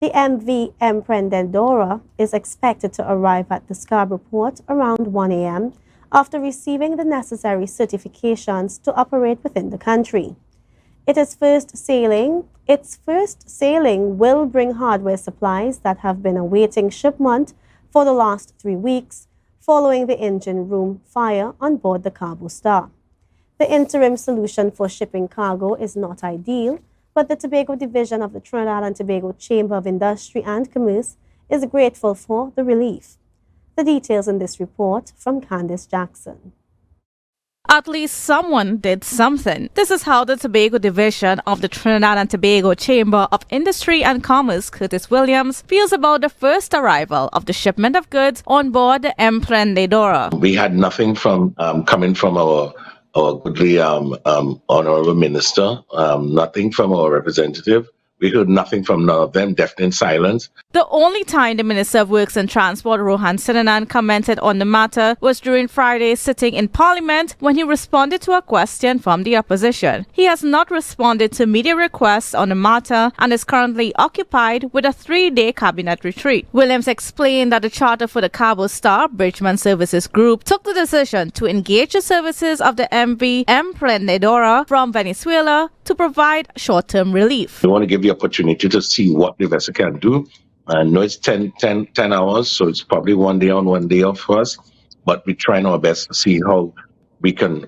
The MV Emprendedora is expected to arrive at the Scarborough port around 1 a.m. after receiving the necessary certifications to operate within the country. Its first sailing will bring hardware supplies that have been awaiting shipment for the last 3 weeks following the engine room fire on board the Cabo Star. The interim solution for shipping cargo is not ideal, but the Tobago Division of the Trinidad and Tobago Chamber of Industry and Commerce is grateful for the relief. The details in this report from Kandace Jackson. At least someone did something. This is how the Tobago Division of the Trinidad and Tobago Chamber of Industry and Commerce, Curtis Williams, feels about the first arrival of the shipment of goods on board the Emprendedora. We had nothing from coming from our goodly honorable minister, nothing from our representative. We heard nothing from none of them, deafening silence. The only time the Minister of Works and Transport, Rohan Sinanan, commented on the matter was during Friday's sitting in Parliament when he responded to a question from the opposition. He has not responded to media requests on the matter and is currently occupied with a 3-day cabinet retreat. Williams explained that the charter for the Cabo Star Bridgeman Services Group took the decision to engage the services of the MV Emprendedora from Venezuela to provide short-term relief. We want to give the opportunity to see what the vessel can do. I know it's 10 hours, so it's probably 1 day on, 1 day off for us, but we're trying our best to see how we can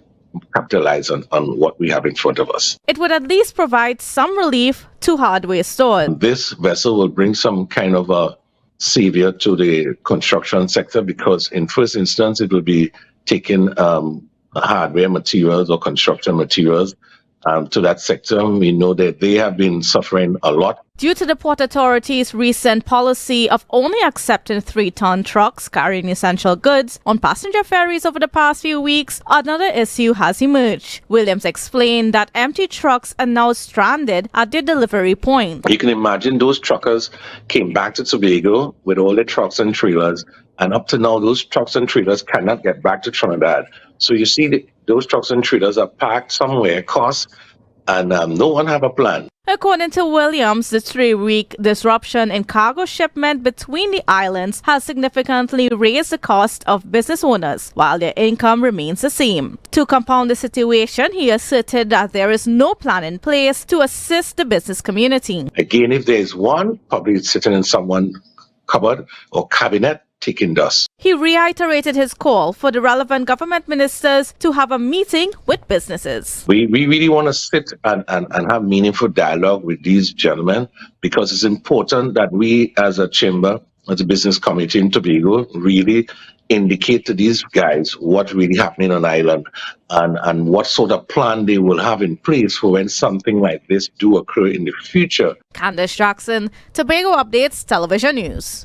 capitalize on what we have in front of us. It would at least provide some relief to hardware stores. This vessel will bring some kind of a savior to the construction sector because in first instance it will be taking hardware materials or construction materials to that sector. We know that they have been suffering a lot. Due to the Port Authority's recent policy of only accepting 3-ton trucks carrying essential goods on passenger ferries over the past few weeks, another issue has emerged. Williams explained that empty trucks are now stranded at their delivery point. You can imagine those truckers came back to Tobago with all their trucks and trailers, and up to now those trucks and trailers cannot get back to Trinidad. So you see those trucks and trailers are parked somewhere, and no one have a plan. According to Williams, the 3-week disruption in cargo shipment between the islands has significantly raised the cost of business owners, while their income remains the same. To compound the situation, he asserted that there is no plan in place to assist the business community. Again, if there is one, probably it's sitting in someone's cupboard or cabinet, taking dust. He reiterated his call for the relevant government ministers to have a meeting with businesses. We really want to sit and have meaningful dialogue with these gentlemen because it's important that we as a chamber, as a business community in Tobago, really indicate to these guys what's really happening on the island and what sort of plan they will have in place for when something like this do occur in the future. Kandace Jackson, Tobago Updates Television News.